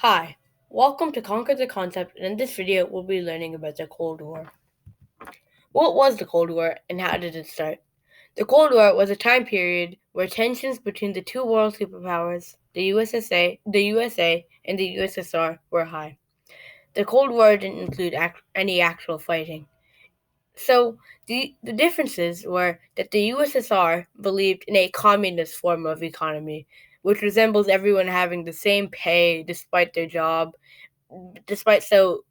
Hi, welcome to Conquer the Concept, and in this video we'll be learning about the Cold War. What was the Cold War and how did it start? The Cold War was a time period where tensions between the two world superpowers, the USA and the USSR, were high. The Cold War didn't include any actual fighting. So the differences were that the USSR believed in a communist form of economy, which resembles everyone having the same pay despite their job despite so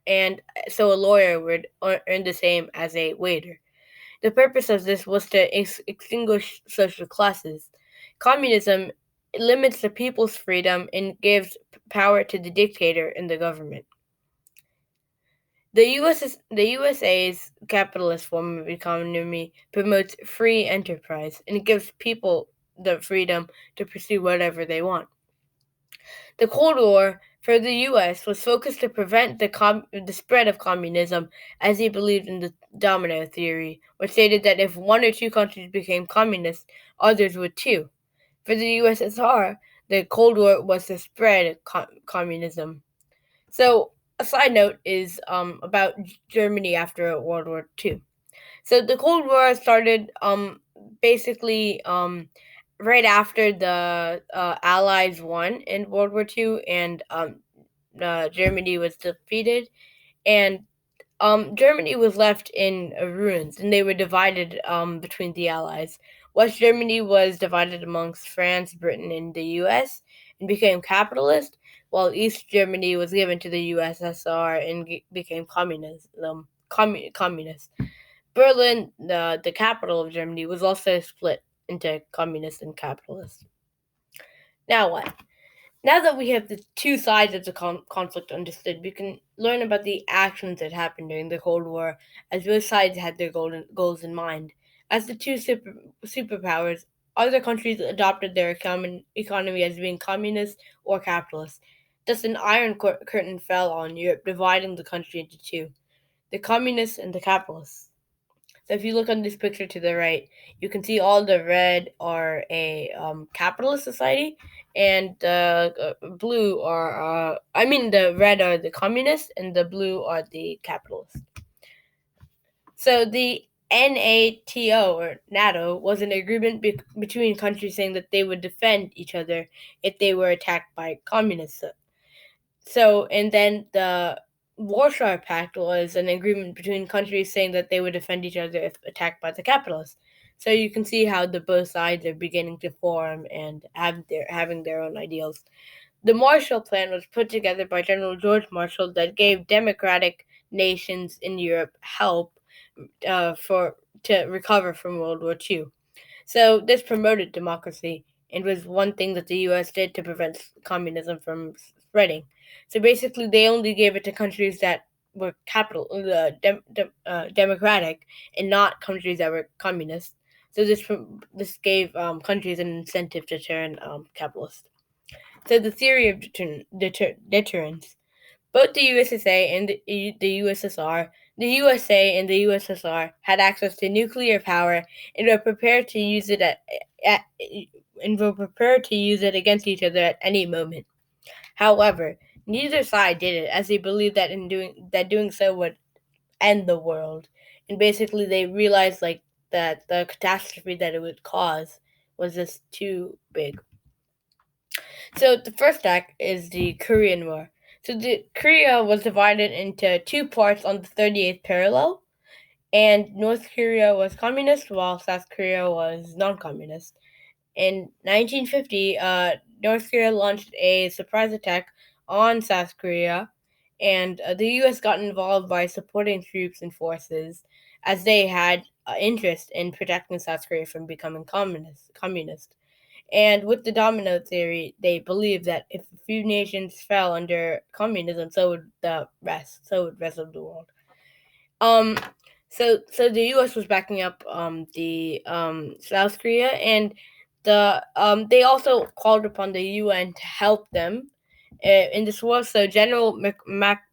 and so a lawyer would earn the same as a waiter. The purpose of this was to extinguish social classes. Communism limits the people's freedom and gives power to the dictator and the government. The USA's capitalist form of economy promotes free enterprise and it gives people the freedom to pursue whatever they want. The Cold War for the U.S. was focused to prevent the spread of communism, as he believed in the domino theory, which stated that if one or two countries became communist, others would too. For the USSR, the Cold War was to spread communism. So, a side note is about Germany after World War II. So the Cold War started basically right after the Allies won in World War II and Germany was defeated, and Germany was left in ruins, and they were divided between the Allies. West Germany was divided amongst France, Britain, and the U.S. and became capitalist, while East Germany was given to the USSR and became communist. Berlin, the capital of Germany, was also split into communist and capitalist. Now what? Now that we have the two sides of the conflict understood, we can learn about the actions that happened during the Cold War, as both sides had their goals in mind. As the two superpowers, other countries adopted their economy as being communist or capitalist. Thus, an iron curtain fell on Europe, dividing the country into two: the communists and the capitalists. So if you look on this picture to the right, you can see all the red are a capitalist society, and the blue are the red are the communists, and the blue are the capitalists. So the NATO or NATO was an agreement between countries saying that they would defend each other if they were attacked by communists. So, and then the Warsaw Pact was an agreement between countries saying that they would defend each other if attacked by the capitalists. So you can see how the both sides are beginning to form and having their own ideals. The Marshall Plan was put together by General George Marshall that gave democratic nations in Europe help to recover from World War II. So this promoted democracy and was one thing that the U.S. did to prevent communism from spreading. So basically, they only gave it to countries that were democratic and not countries that were communist. So this gave countries an incentive to turn capitalist. So the theory of deterrence. Both the USSA and the USSR, the USA and the USSR had access to nuclear power and were prepared to use it at and were prepared to use it against each other at any moment. However, neither side did it, as they believed that doing so would end the world, and basically they realized that the catastrophe that it would cause was just too big. So the first act is the Korean War. So the Korea was divided into two parts on the 38th parallel, and North Korea was communist while South Korea was non-communist. In 1950, North Korea launched a surprise attack on South Korea, and the U.S. got involved by supporting troops and forces as they had interest in protecting South Korea from becoming communist. And with the domino theory, they believed that if a few nations fell under communism, so would the rest. So would the rest of the world. Um, so the U.S. was backing up the South Korea, and they also called upon the UN to help them in this war. So General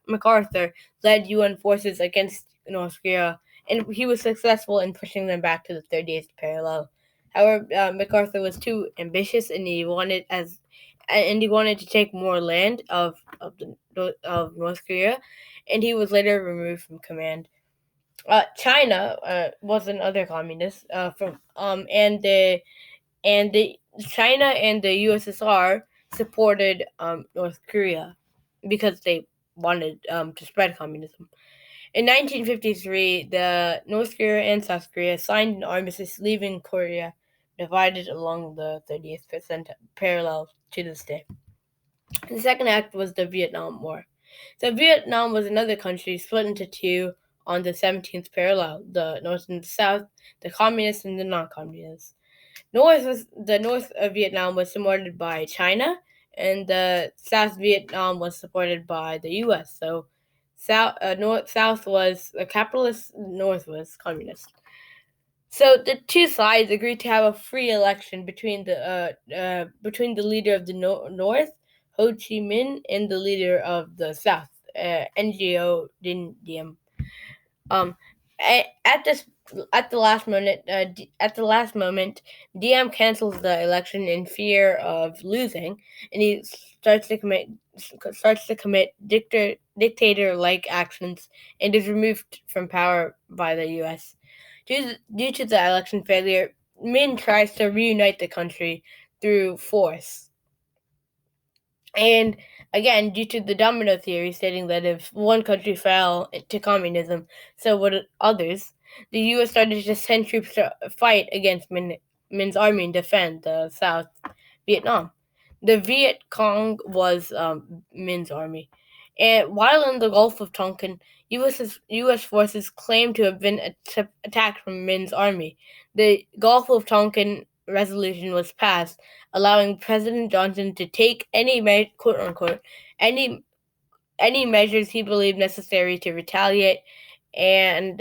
MacArthur led UN forces against North Korea, and he was successful in pushing them back to the 38th parallel. However, MacArthur was too ambitious, and he wanted and he wanted to take more land of North Korea, and he was later removed from command. China was another communist from and the China and the USSR supported North Korea because they wanted to spread communism. In 1953, the North Korea and South Korea signed an armistice, leaving Korea divided along the 30th parallel to this day. The second act was the Vietnam War. So Vietnam was another country split into two on the 17th parallel, the North and the South, the communists and the non-communists. The North of Vietnam was supported by China, and the South Vietnam was supported by the U.S. So South was a capitalist, North was communist. So the two sides agreed to have a free election between the leader of the North, Ho Chi Minh, and the leader of the South, Ngo Dinh Diem. At this at the last moment, Diem cancels the election in fear of losing, and he starts to commit dictator-like actions and is removed from power by the U.S. Due to the election failure, Min tries to reunite the country through force. And again, due to the domino theory stating that if one country fell to communism, so would others, the U.S. started to send troops to fight against Min's army and defend the South Vietnam. The Viet Cong was Min's army. And while in the Gulf of Tonkin, U.S. forces claimed to have been attacked from Min's army. The Gulf of Tonkin resolution was passed, allowing President Johnson to take any quote unquote any measures he believed necessary to retaliate and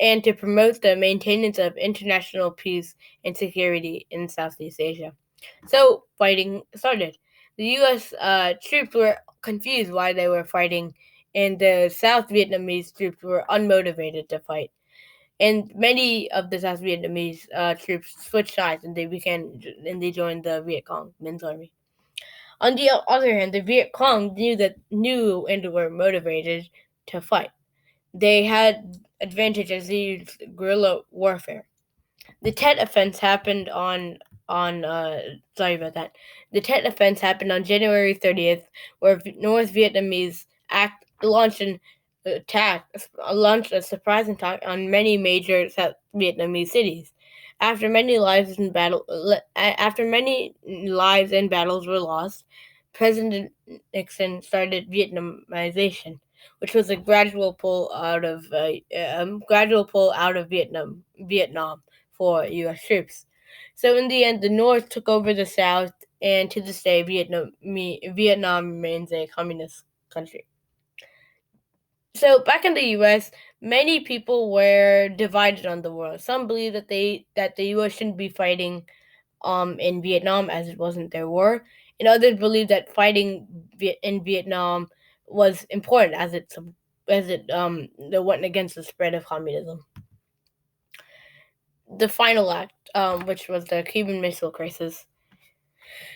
to promote the maintenance of international peace and security in Southeast Asia. So fighting started. The U.S. Troops were confused why they were fighting, and the South Vietnamese troops were unmotivated to fight. And many of the South Vietnamese troops switched sides, and they joined the Viet Cong Min's army. On the other hand, the Viet Cong knew and were motivated to fight. They had advantage as they used guerrilla warfare. The Tet Offense happened on sorry about that. The Tet Offense happened on January 30th, where North Vietnamese launched a surprise attack on many major South Vietnamese cities. After many lives and battles were lost, President Nixon started Vietnamization, which was a gradual pull out of Vietnam for U.S. troops. So in the end, the North took over the South, and to this day, Vietnam remains a communist country. So back in the U.S., many people were divided on the war. Some believe that the U.S. shouldn't be fighting in Vietnam as it wasn't their war, and others believe that fighting in Vietnam was important as it went against the spread of communism. The final act, which was the Cuban Missile Crisis.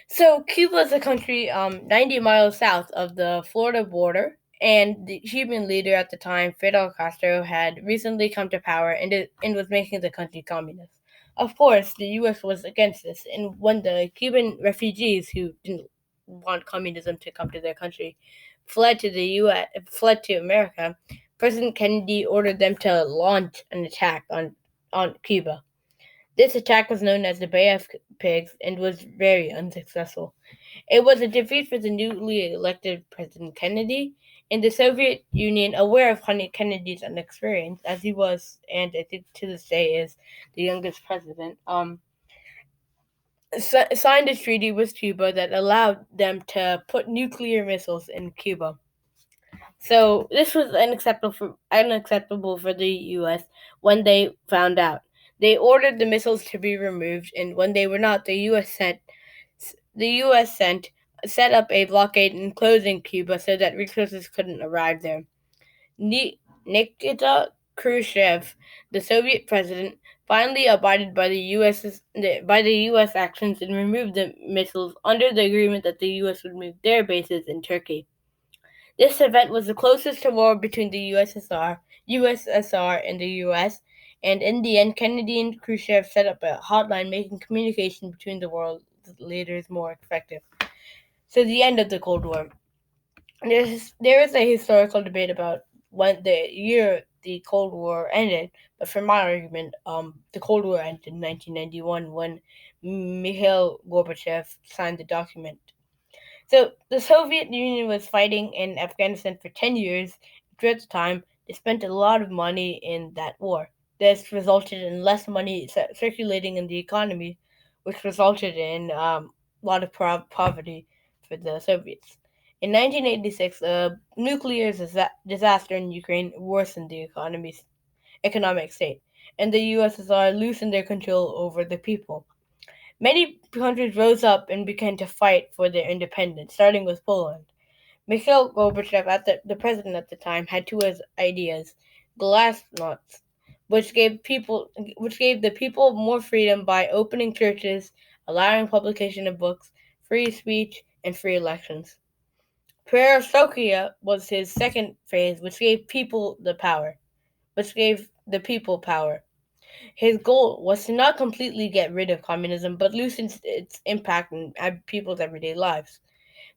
So Cuba is a country 90 miles south of the Florida border, and the Cuban leader at the time, Fidel Castro, had recently come to power and was making the country communist. Of course, the U.S. was against this, and when the Cuban refugees who didn't want communism to come to their country fled to America, President Kennedy ordered them to launch an attack on Cuba. This attack was known as the Bay of Pigs and was very unsuccessful. It was a defeat for the newly elected President Kennedy, and the Soviet Union, aware of Kennedy's inexperience, as he was, and I think to this day is, the youngest president, signed a treaty with Cuba that allowed them to put nuclear missiles in Cuba. So this was unacceptable for the U.S. when they found out. They ordered the missiles to be removed, and when they were not, the U.S. set up a blockade enclosing Cuba so that resources couldn't arrive there. Nikita Khrushchev, the Soviet president, finally abided by by the U.S. actions and removed the missiles under the agreement that the U.S. would move their bases in Turkey. This event was the closest to war between the USSR and the U.S., and in the end, Kennedy and Khrushchev set up a hotline making communication between the world leaders more effective. So the end of the Cold War. There is a historical debate about when the year the Cold War ended, but for my argument, the Cold War ended in 1991 when Mikhail Gorbachev signed the document. So the Soviet Union was fighting in Afghanistan for 10 years. Throughout the time, they spent a lot of money in that war. This resulted in less money circulating in the economy, which resulted in a lot of poverty for the Soviets. In 1986, a nuclear disaster in Ukraine worsened the economic state, and the USSR loosened their control over the people. Many countries rose up and began to fight for their independence, starting with Poland. Mikhail Gorbachev, the president at the time, had two ideas: glasnost, which gave the people more freedom by opening churches, allowing publication of books, free speech, and free elections. Perestroika was his second phase, which gave the people power. His goal was to not completely get rid of communism, but loosen its impact on people's everyday lives.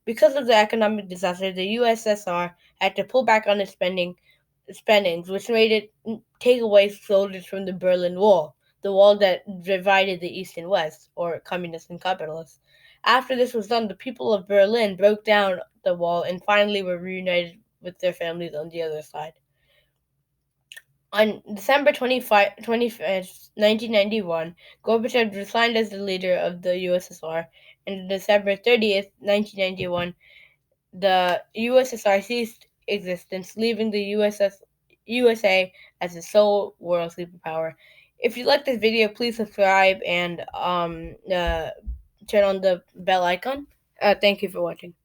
Because of the economic disaster, the USSR had to pull back on its spendings, which made it take away soldiers from the Berlin Wall, the wall that divided the East and West, or communists and capitalists. After this was done, the people of Berlin broke down the wall and finally were reunited with their families on the other side. On December 25th, 1991, Gorbachev resigned as the leader of the USSR, and on December 30th, 1991, the USSR ceased existence, leaving the USA as the sole world superpower. If you like this video, please subscribe and turn on the bell icon. Thank you for watching.